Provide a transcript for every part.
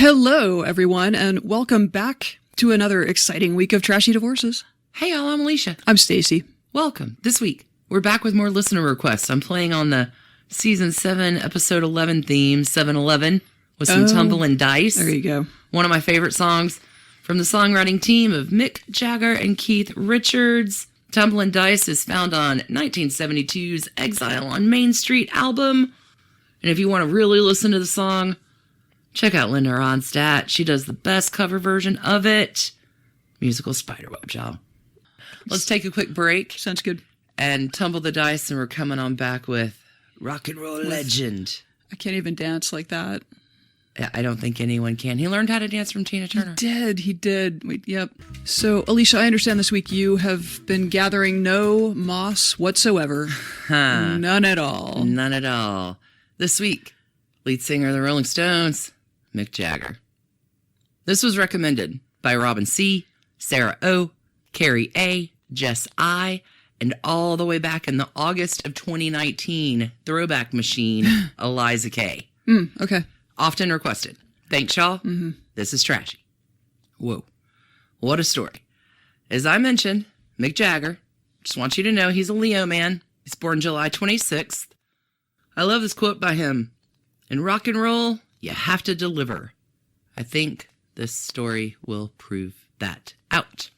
Hello, everyone, and welcome back to another exciting week of Trashy Divorces. Hey, y'all, I'm Alicia. I'm Stacie. Welcome. This week, we're back with more listener requests. I'm playing on the Season 7, Episode 11 theme, 7-Eleven, with some Tumblin' Dice. There you go. One of my favorite songs from the songwriting team of Mick Jagger and Keith Richards. Tumblin' Dice is found on 1972's Exile on Main Street album. And if you want to really listen to the song, check out Linda Ronstadt. She does the best cover version of it. Musical spiderweb, y'all. Let's take a quick break. Sounds good. And tumble the dice, and we're coming on back with rock and roll legend. I can't even dance like that. I don't think anyone can. He learned how to dance from Tina Turner. He did. Wait, yep. So, Alicia, I understand this week you have been gathering no moss whatsoever. None at all. None at all. This week, lead singer of the Rolling Stones, Mick Jagger. This was recommended by Robin C., Sarah O., Carrie A., Jess I., and all the way back in the August of 2019 throwback machine, Eliza K. Okay. Often requested. Thanks, y'all. Mm-hmm. This is Trashy. Whoa. What a story. As I mentioned, Mick Jagger, just want you to know he's a Leo man. He's born July 26th. I love this quote by him. In rock and roll, you have to deliver. I think this story will prove that out.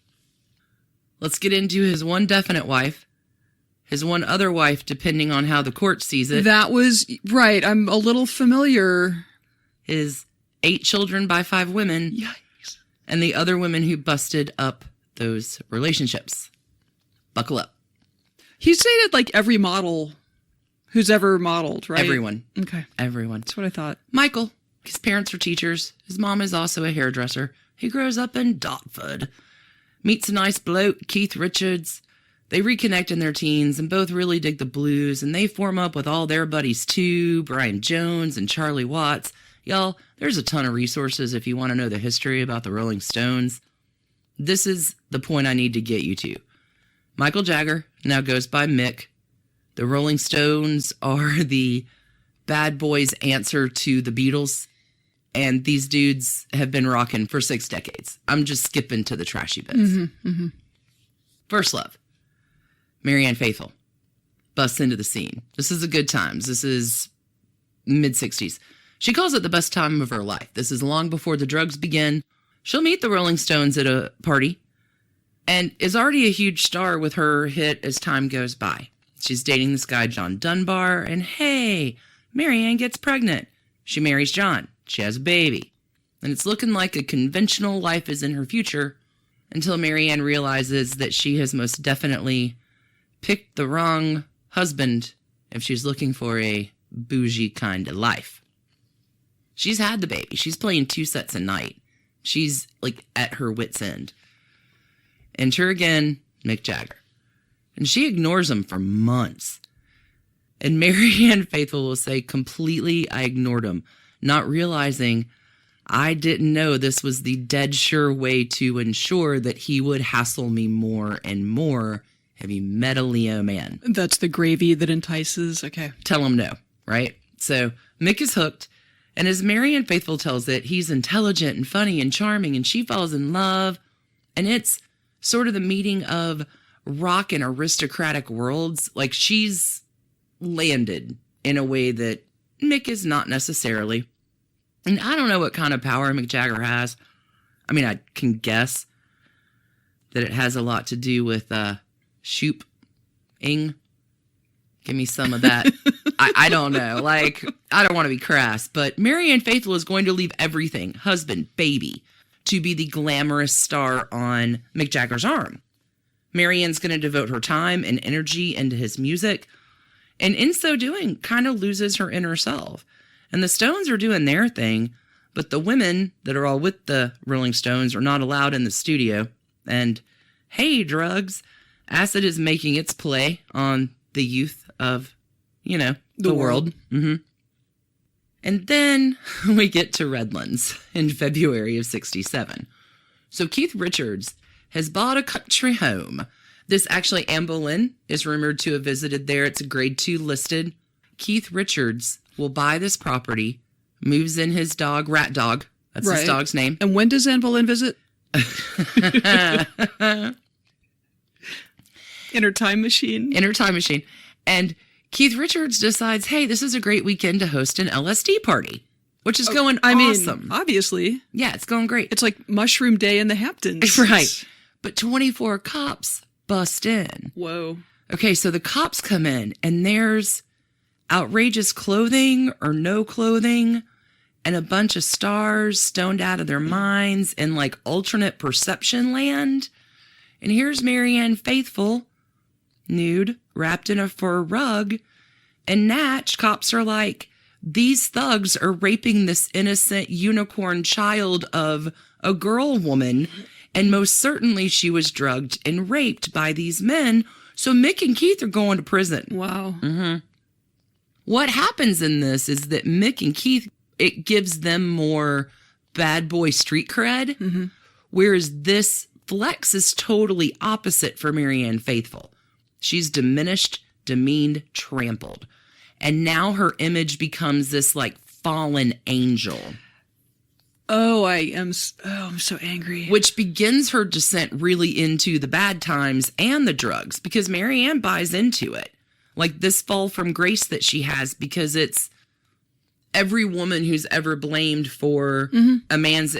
Let's get into his one definite wife, his one other wife, depending on how the court sees it. That was right. I'm a little familiar. His 8 children by 5 women. Yikes. And the other women who busted up those relationships. Buckle up. He's dated like every model who's ever modeled, right? Everyone. Okay. Everyone. That's what I thought. Michael. His parents are teachers. His mom is also a hairdresser. He grows up in Dartford. Meets a nice bloke, Keith Richards. They reconnect in their teens and both really dig the blues, and they form up with all their buddies too, Brian Jones and Charlie Watts. Y'all, there's a ton of resources if you want to know the history about the Rolling Stones. This is the point I need to get you to. Michael Jagger now goes by Mick. The Rolling Stones are the bad boys' answer to the Beatles. And these dudes have been rocking for 6 decades. I'm just skipping to the trashy bits. First love. Marianne Faithfull busts into the scene. This is a good times. This is mid-60s. She calls it the best time of her life. This is long before the drugs begin. She'll meet the Rolling Stones at a party and is already a huge star with her hit As Time Goes By. She's dating this guy, John Dunbar, and hey, Marianne gets pregnant. She marries John. She has a baby. And it's looking like a conventional life is in her future until Marianne realizes that she has most definitely picked the wrong husband if she's looking for a bougie kind of life. She's had the baby. She's playing 2 sets a night. She's like at her wit's end. Enter again, Mick Jagger. And she ignores him for months. And Marianne Faithfull will say, completely, I ignored him, not realizing I didn't know this was the dead sure way to ensure that he would hassle me more and more. Have you met a Leo man? That's the gravy that entices. Okay. Tell him no, right? So Mick is hooked. And as Marianne Faithfull tells it, he's intelligent and funny and charming, and she falls in love. And it's sort of the meeting of rock and aristocratic worlds. Like, she's landed in a way that Mick is not necessarily. And I don't know what kind of power Mick Jagger has. I mean, I can guess that it has a lot to do with shoop-ing. Give me some of that. I don't know. Like, I don't want to be crass, but Marianne Faithfull is going to leave everything, husband, baby, to be the glamorous star on Mick Jagger's arm. Marianne's going to devote her time and energy into his music, and in so doing, kind of loses her inner self. And the Stones are doing their thing, but the women that are all with the Rolling Stones are not allowed in the studio. And, hey, drugs, acid is making its play on the youth of, the world. Mm-hmm. And then we get to Redlands in February of 1967. So Keith Richards has bought a country home. This actually, Anne Boleyn is rumored to have visited there. It's a grade 2 listed. Keith Richards will buy this property, moves in his dog, rat dog, That's his dog's name. And when does Anne Boleyn visit? In her time machine. And Keith Richards decides, hey, this is a great weekend to host an LSD party, which is going awesome. Obviously. Yeah, it's going great. It's like Mushroom Day in the Hamptons. Right. But 24 cops bust in. Whoa. Okay, so the cops come in, and there's outrageous clothing or no clothing, and a bunch of stars stoned out of their minds in like alternate perception land. And here's Marianne Faithfull, nude, wrapped in a fur rug. And Natch, cops are like, these thugs are raping this innocent unicorn child of a girl woman. And most certainly she was drugged and raped by these men. So Mick and Keith are going to prison. Wow. Mm-hmm. What happens in this is that Mick and Keith, it gives them more bad boy street cred. Mm-hmm. Whereas this flex is totally opposite for Marianne Faithfull. She's diminished, demeaned, trampled. And now her image becomes this like fallen angel. Oh, I'm so angry. Which begins her descent really into the bad times and the drugs, because Marianne buys into it. Like this fall from grace that she has, because it's every woman who's ever blamed for a man's,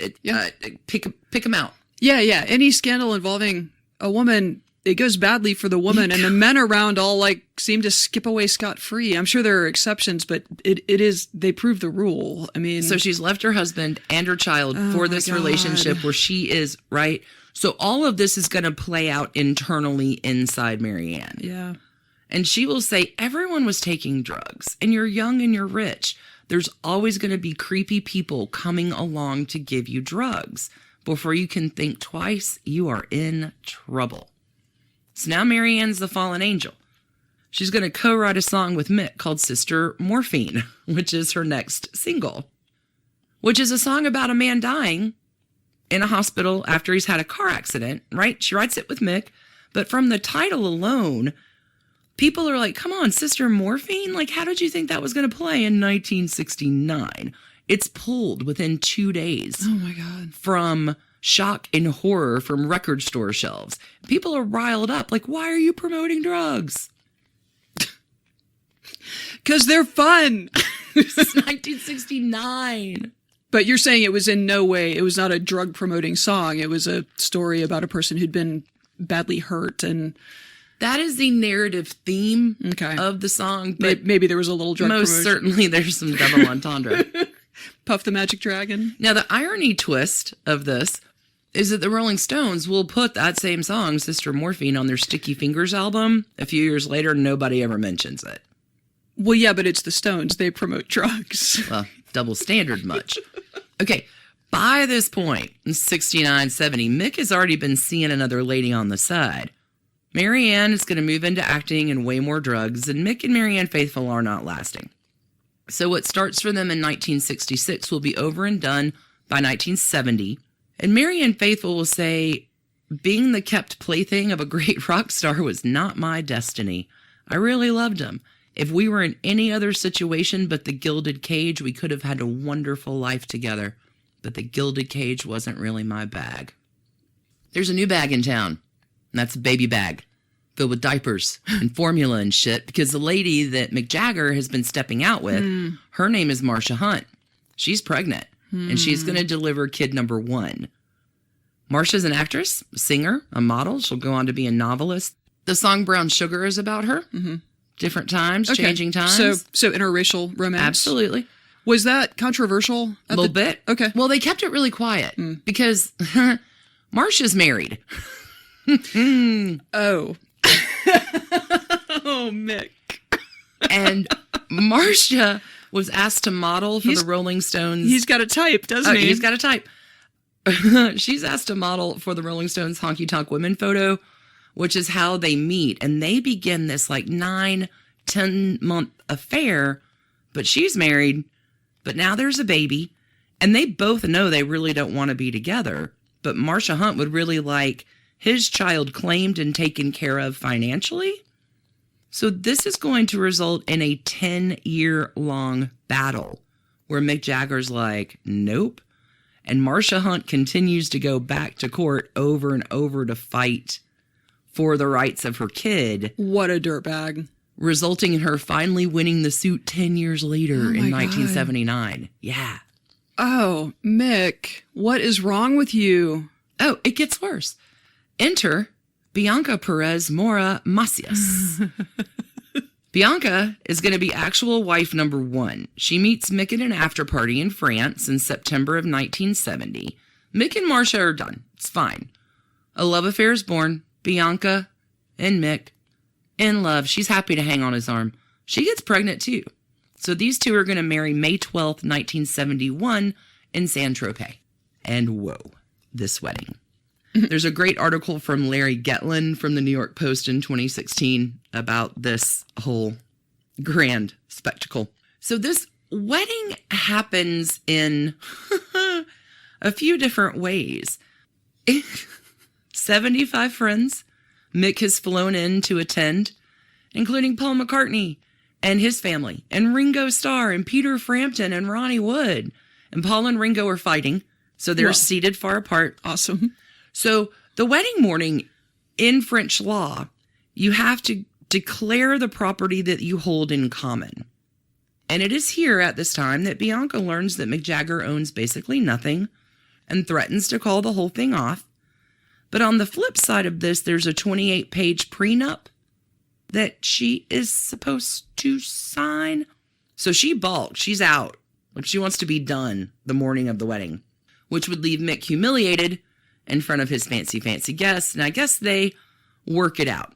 pick him out. Yeah. Any scandal involving a woman, it goes badly for the woman, and the men around all like seem to skip away scot-free. I'm sure there are exceptions, but they prove the rule. I mean, so she's left her husband and her child for this relationship where she is, right? So all of this is going to play out internally inside Marianne. Yeah. And she will say, everyone was taking drugs, and you're young and you're rich. There's always going to be creepy people coming along to give you drugs. Before you can think twice, you are in trouble. So now Marianne's the fallen angel. She's going to co-write a song with Mick called Sister Morphine, which is her next single, which is a song about a man dying in a hospital after he's had a car accident, right? She writes it with Mick, but from the title alone, people are like, come on, Sister Morphine? Like, how did you think that was going to play in 1969? It's pulled within 2 days. Oh, my God. From shock and horror from record store shelves. People are riled up. Like, why are you promoting drugs? Because they're fun. This is 1969. But you're saying it was in no way, it was not a drug promoting song. It was a story about a person who'd been badly hurt. And that is the narrative theme of the song. But maybe there was a little drug most certainly there's some double entendre. Puff the Magic Dragon. Now, the irony twist of this is that the Rolling Stones will put that same song, Sister Morphine, on their Sticky Fingers album. A few years later, nobody ever mentions it. Well, yeah, but it's the Stones. They promote drugs. Well, double standard much. Okay, by this point, in 69, 70, Mick has already been seeing another lady on the side. Marianne is going to move into acting and way more drugs, and Mick and Marianne Faithfull are not lasting. So what starts for them in 1966 will be over and done by 1970. And Marianne Faithfull will say, being the kept plaything of a great rock star was not my destiny. I really loved him. If we were in any other situation but the gilded cage, we could have had a wonderful life together. But the gilded cage wasn't really my bag. There's a new bag in town, and that's a baby bag filled with diapers and formula and shit, because the lady that Mick Jagger has been stepping out with, her name is Marsha Hunt. She's pregnant, and she's going to deliver kid number 1. Marsha's an actress, a singer, a model. She'll go on to be a novelist. The song Brown Sugar is about her. Mm-hmm. Different times, changing times. So interracial romance. Absolutely. Was that controversial? A little bit. Okay. Well, they kept it really quiet because Marsha's married. Oh. Oh, Mick. And Marsha was asked to model for the Rolling Stones. He's got a type, doesn't he? He's got a type. She's asked to model for the Rolling Stones Honky Tonk Women photo, which is how they meet. And they begin this like 9-10 month affair, but she's married, but now there's a baby. And they both know they really don't want to be together. But Marsha Hunt would really like his child claimed and taken care of financially. So this is going to result in a 10-year-long battle where Mick Jagger's like, nope. And Marcia Hunt continues to go back to court over and over to fight for the rights of her kid. What a dirtbag. Resulting in her finally winning the suit 10 years later in God. 1979. Yeah. Oh, Mick, what is wrong with you? Oh, it gets worse. Enter Bianca Perez Mora Macias. Bianca is going to be actual wife number 1. She meets Mick at an after party in France in September of 1970. Mick and Marcia are done. It's fine. A love affair is born. Bianca and Mick in love. She's happy to hang on his arm. She gets pregnant too. So these two are going to marry May 12th, 1971 in Saint-Tropez. And whoa, this wedding. There's a great article from Larry Getlin from the New York Post in 2016 about this whole grand spectacle. So this wedding happens in a few different ways. 75 friends Mick has flown in to attend, including Paul McCartney and his family, and Ringo Starr and Peter Frampton and Ronnie Wood. And Paul and Ringo are fighting, so they're seated far apart. Awesome. So the wedding morning in French law, you have to declare the property that you hold in common. And it is here at this time that Bianca learns that Mick Jagger owns basically nothing and threatens to call the whole thing off. But on the flip side of this, there's a 28-page prenup that she is supposed to sign. So she balks. She's out. Like, she wants to be done the morning of the wedding, which would leave Mick humiliated in front of his fancy guests. And I guess they work it out.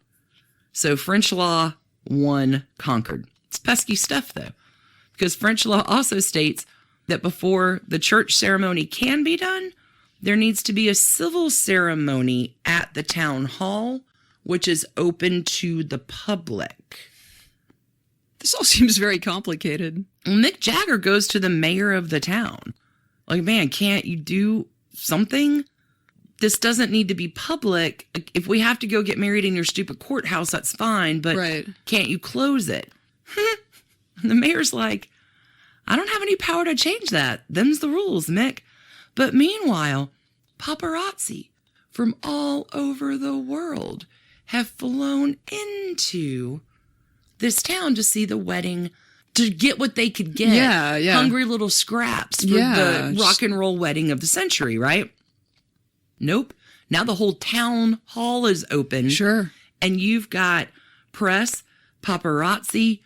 So French law won, conquered. It's pesky stuff, though, because French law also states that before the church ceremony can be done, there needs to be a civil ceremony at the town hall, which is open to the public. This all seems very complicated. Mick Jagger goes to the mayor of the town. Like, man, can't you do something? This doesn't need to be public. If we have to go get married in your stupid courthouse, that's fine, but can't you close it? The mayor's like, I don't have any power to change that. Them's the rules, Mick. But meanwhile, paparazzi from all over the world have flown into this town to see the wedding, to get what they could get. Yeah. Hungry little scraps for the rock and roll wedding of the century, right? Nope. Now the whole town hall is open. Sure. And you've got press, paparazzi,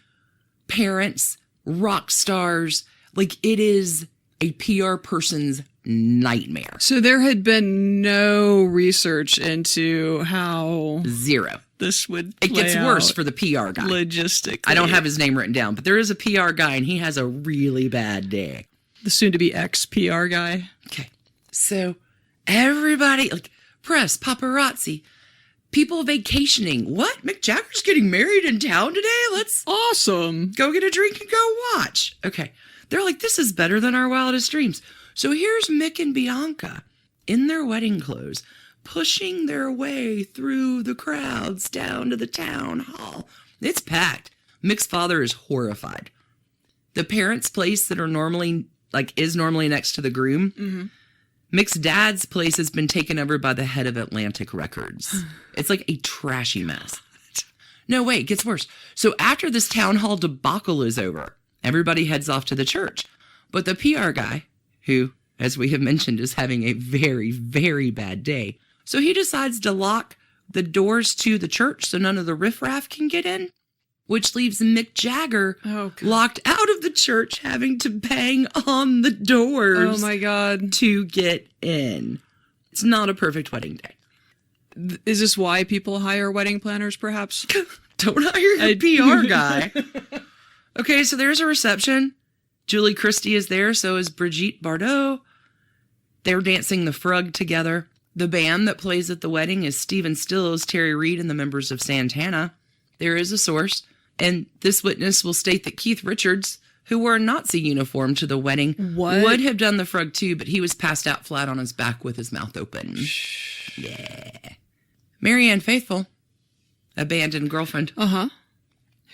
parents, rock stars. Like, it is a PR person's nightmare. So there had been no research into how Zero. this would It gets worse for the PR guy. Logistically. I don't have his name written down, but there is a PR guy, and he has a really bad day. The soon-to-be ex-PR guy. Okay. So everybody, like press, paparazzi, people vacationing. What? Mick Jagger's getting married in town today? Let's Awesome. go get a drink and go watch. Okay. They're like, this is better than our wildest dreams. So here's Mick and Bianca in their wedding clothes, pushing their way through the crowds down to the town hall. It's packed. Mick's father is horrified. The parents' place that are normally, is normally next to the groom. Mm-hmm. Mick's dad's place has been taken over by the head of Atlantic Records. It's like a trashy mess. No, wait, it gets worse. So after this town hall debacle is over, everybody heads off to the church. But the PR guy, who, as we have mentioned, is having a very, very bad day, so he decides to lock the doors to the church so none of the riffraff can get in, which leaves Mick Jagger locked out of the church, having to bang on the doors. Oh, my God. To get in. It's not a perfect wedding day. Is this why people hire wedding planners, perhaps? Don't hire a PR guy. Okay, so there's a reception. Julie Christie is there, so is Brigitte Bardot. They're dancing the frug together. The band that plays at the wedding is Stephen Stills, Terry Reid, and the members of Santana. There is a source, and this witness will state that Keith Richards, who wore a Nazi uniform to the wedding, would have done the frug too, but he was passed out flat on his back with his mouth open. Yeah. Marianne Faithfull, abandoned girlfriend. Uh-huh.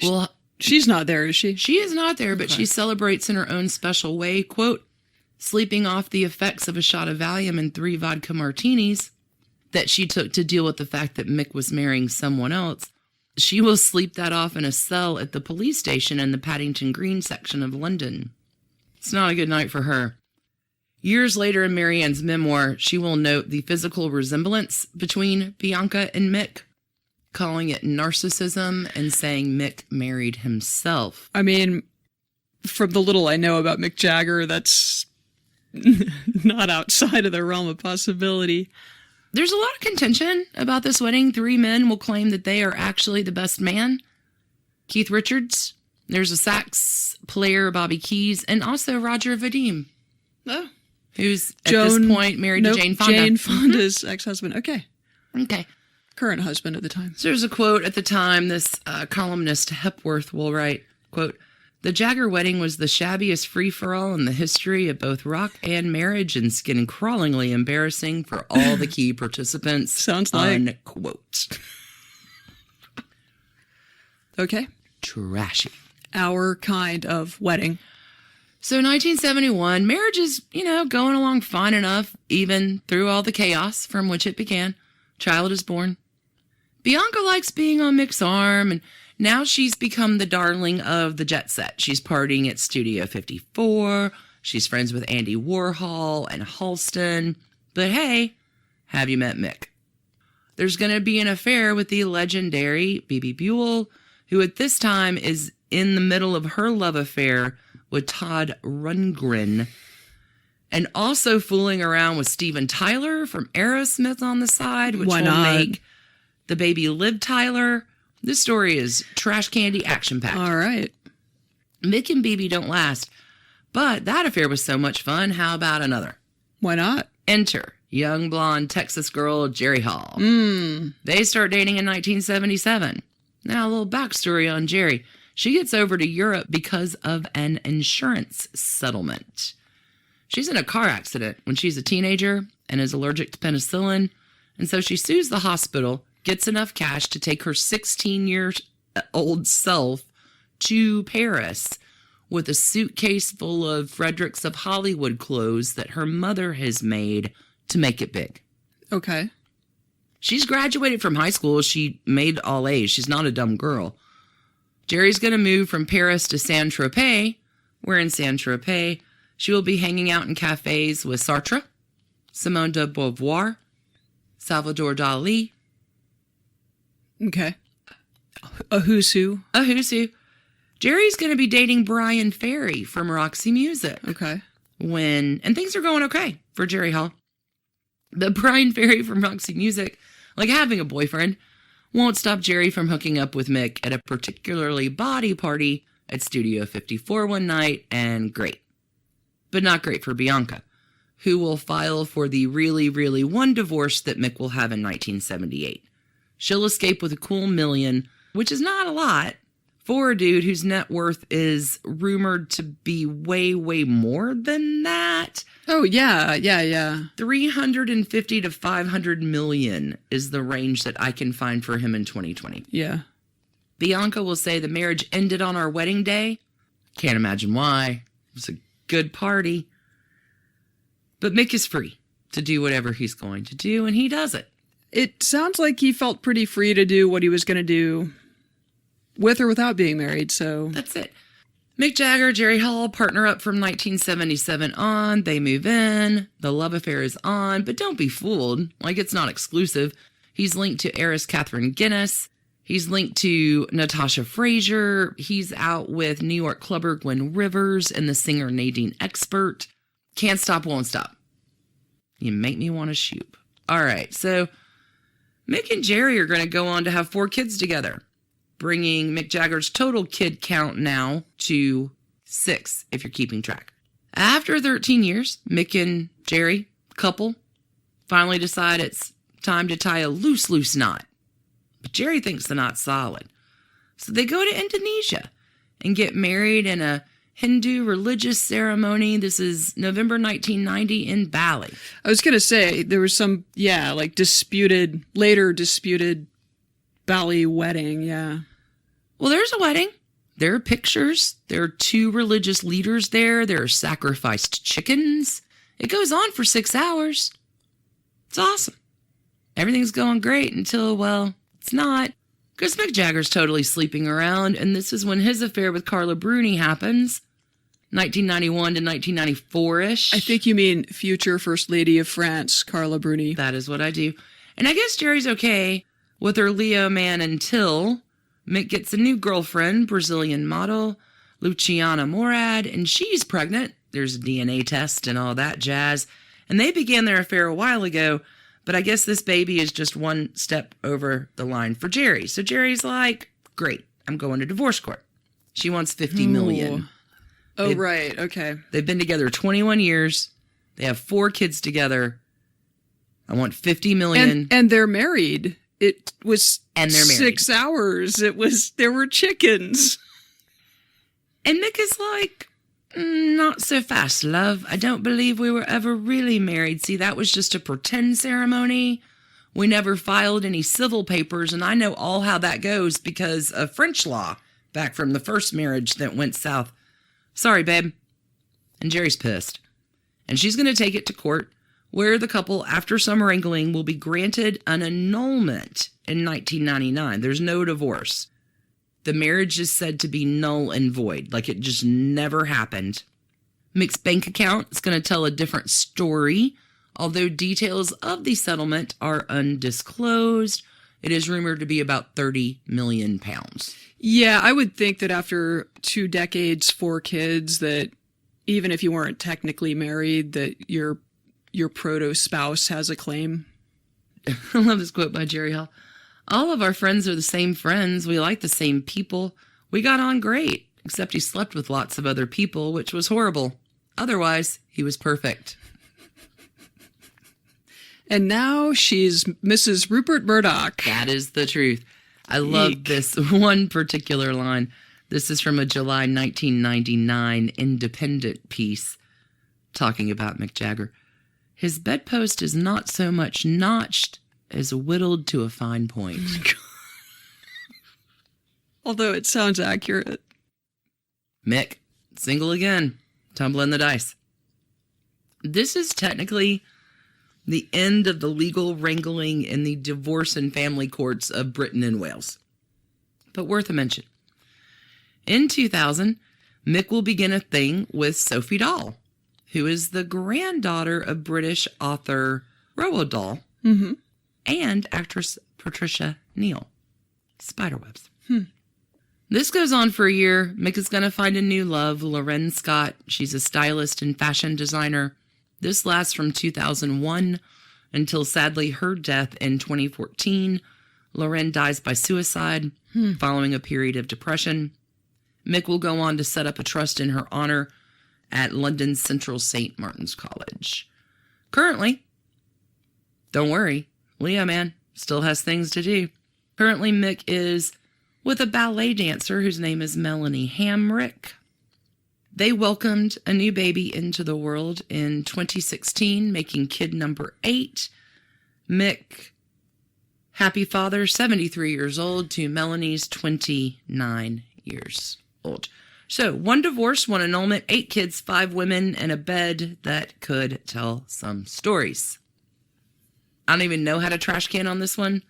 Well, she's not there, is she? She is not there, but she celebrates in her own special way. Quote, sleeping off the effects of a shot of Valium and 3 vodka martinis that she took to deal with the fact that Mick was marrying someone else. She will sleep that off in a cell at the police station in the Paddington Green section of London. It's not a good night for her. Years later in Marianne's memoir, she will note the physical resemblance between Bianca and Mick, calling it narcissism and saying Mick married himself. I mean, from the little I know about Mick Jagger, that's not outside of the realm of possibility. There's a lot of contention about this wedding. 3 men will claim that they are actually the best man. Keith Richards, there's a sax player, Bobby Keys, and also Roger Vadim. Oh. Who's at this point married to Jane Fonda. Jane Fonda's ex-husband. Okay. Okay. Current husband at the time. So there's a quote at the time. This columnist Hepworth will write, quote, "The Jagger wedding was the shabbiest free-for-all in the history of both rock and marriage and skin-crawlingly embarrassing for all the key participants." Sounds like. Unquote. Okay. Trashy. Our kind of wedding. So 1971, marriage is, going along fine enough, even through all the chaos from which it began. Child is born. Bianca likes being on Mick's arm, and now she's become the darling of the jet set. She's partying at Studio 54. She's friends with Andy Warhol and Halston. But hey, have you met Mick? There's going to be an affair with the legendary Bebe Buell, who at this time is in the middle of her love affair with Todd Rundgren, and also fooling around with Steven Tyler from Aerosmith on the side, which will make the baby Liv Tyler. This story is trash candy action-packed. All right. Mick and Bebe don't last, but that affair was so much fun. How about another? Why not? Enter young blonde Texas girl Jerry Hall. They start dating in 1977. Now, a little backstory on Jerry. She gets over to Europe because of an insurance settlement. She's in a car accident when she's a teenager and is allergic to penicillin. And so she sues the hospital, gets enough cash to take her 16-year-old self to Paris with a suitcase full of Fredericks of Hollywood clothes that her mother has made to make it big. Okay. She's graduated from high school. She made all A's. She's not a dumb girl. Jerry's going to move from Paris to Saint-Tropez, where in Saint-Tropez, she will be hanging out in cafes with Sartre, Simone de Beauvoir, Salvador Dali. Okay. A who's who. A who's who. Jerry's going to be dating Brian Ferry from Roxy Music. Okay. And things are going okay for Jerry Hall. The Brian Ferry from Roxy Music, like having a boyfriend, won't stop Jerry from hooking up with Mick at a particularly bawdy party at Studio 54 one night, and great. But not great for Bianca, who will file for the really, really one divorce that Mick will have in 1978. She'll escape with a cool $1 million, which is not a lot, for a dude whose net worth is rumored to be way, way more than that. Oh, yeah. 350 to 500 million is the range that I can find for him in 2020. Yeah. Bianca will say the marriage ended on our wedding day. Can't imagine why. It was a good party. But Mick is free to do whatever he's going to do, and he does it. It sounds like he felt pretty free to do what he was going to do with or without being married, so... That's it. Mick Jagger, Jerry Hall partner up from 1977 on. They move in. The love affair is on, but don't be fooled. Like, it's not exclusive. He's linked to heiress Catherine Guinness. He's linked to Natasha Frazier. He's out with New York clubber Gwen Rivers and the singer Nadine Expert. Can't stop, won't stop. You make me want to shoot. All right, so Mick and Jerry are going to go on to have 4 kids together, bringing Mick Jagger's total kid count now to 6, if you're keeping track. After 13 years, Mick and Jerry, couple, finally decide it's time to tie a loose knot. But Jerry thinks the knot's solid. So they go to Indonesia and get married in a Hindu religious ceremony. This is November 1990 in Bali. I was going to say, there was some, later disputed Bali wedding, yeah. Well, there's a wedding. There are pictures. There are 2 religious leaders there. There are sacrificed chickens. It goes on for 6 hours. It's awesome. Everything's going great until, well, it's not. Because Mick Jagger's totally sleeping around, and this is when his affair with Carla Bruni happens. 1991 to 1994-ish. I think you mean future First Lady of France, Carla Bruni. That is what I do. And I guess Jerry's okay with her Leo man until Mick gets a new girlfriend, Brazilian model, Luciana Morad, and she's pregnant. There's a DNA test and all that jazz. And they began their affair a while ago, but I guess this baby is just one step over the line for Jerry. So Jerry's like, great, I'm going to divorce court. She wants $50 million. Oh, right. Okay. They've been together 21 years. They have 4 kids together. I want $50 million. And they're married. It was and they're married. 6 hours. There were chickens. And Mick is like, not so fast, love. I don't believe we were ever really married. See, that was just a pretend ceremony. We never filed any civil papers, and I know all how that goes because of French law back from the first marriage that went south. Sorry, babe. And Jerry's pissed. And she's going to take it to court, where the couple, after some wrangling, will be granted an annulment in 1999. There's no divorce. The marriage is said to be null and void, like it just never happened. Mick's bank account is going to tell a different story, although details of the settlement are undisclosed. It is rumored to be about £30 million. Yeah, I would think that after 2 decades, 4 kids, that even if you weren't technically married, that your proto-spouse has a claim. I love this quote by Jerry Hall. All of our friends are the same friends. We like the same people. We got on great, except he slept with lots of other people, which was horrible. Otherwise, he was perfect. And now she's Mrs. Rupert Murdoch. That is the truth. I love this one particular line. This is from a July 1999 Independent piece talking about Mick Jagger. His bedpost is not so much notched as whittled to a fine point. Although it sounds accurate. Mick, single again, tumbling the dice. This is technically the end of the legal wrangling in the divorce and family courts of Britain and Wales. But worth a mention. In 2000, Mick will begin a thing with Sophie Dahl, who is the granddaughter of British author Roald Dahl and actress Patricia Neal. Spiderwebs. This goes on for a year. Mick is going to find a new love, Loren Scott. She's a stylist and fashion designer. This lasts from 2001 until, sadly, her death in 2014. Loren dies by suicide following a period of depression. Mick will go on to set up a trust in her honor at London's Central St. Martin's College. Currently, don't worry, Leo man still has things to do. Currently, Mick is with a ballet dancer whose name is Melanie Hamrick. They welcomed a new baby into the world in 2016, making kid number 8. Mick, happy father, 73 years old, to Melanie's 29 years old. So, 1 divorce, 1 annulment, 8 kids, 5 women, and a bed that could tell some stories. I don't even know how to trash can on this one.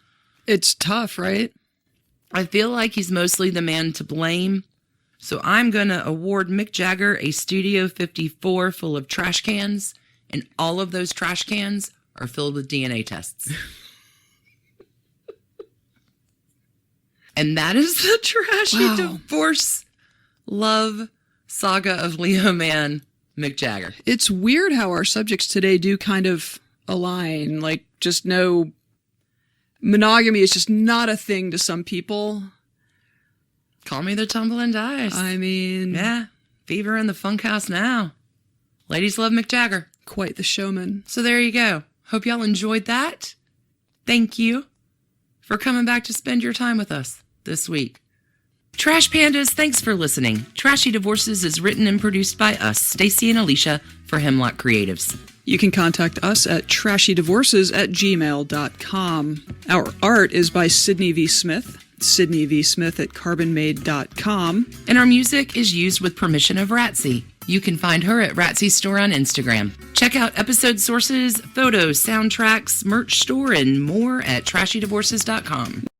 It's tough, right? I feel like he's mostly the man to blame. So I'm going to award Mick Jagger a Studio 54 full of trash cans, and all of those trash cans are filled with DNA tests. And that is the trashy divorce love saga of Leo man, Mick Jagger. It's weird how our subjects today do kind of align. Like, just no... monogamy is just not a thing to some people. Call me the tumbling dice. I mean... yeah, fever in the funk house now. Ladies love Mick Jagger. Quite the showman. So there you go. Hope y'all enjoyed that. Thank you for coming back to spend your time with us this week. Trash Pandas, thanks for listening. Trashy Divorces is written and produced by us, Stacie and Alicia, for Hemlock Creatives. You can contact us at trashydivorces@gmail.com. Our art is by Sydney V. Smith. Sydney V. Smith at carbonmade.com. And our music is used with permission of Ratsy. You can find her at Ratsy Store on Instagram. Check out episode sources, photos, soundtracks, merch store, and more at trashydivorces.com.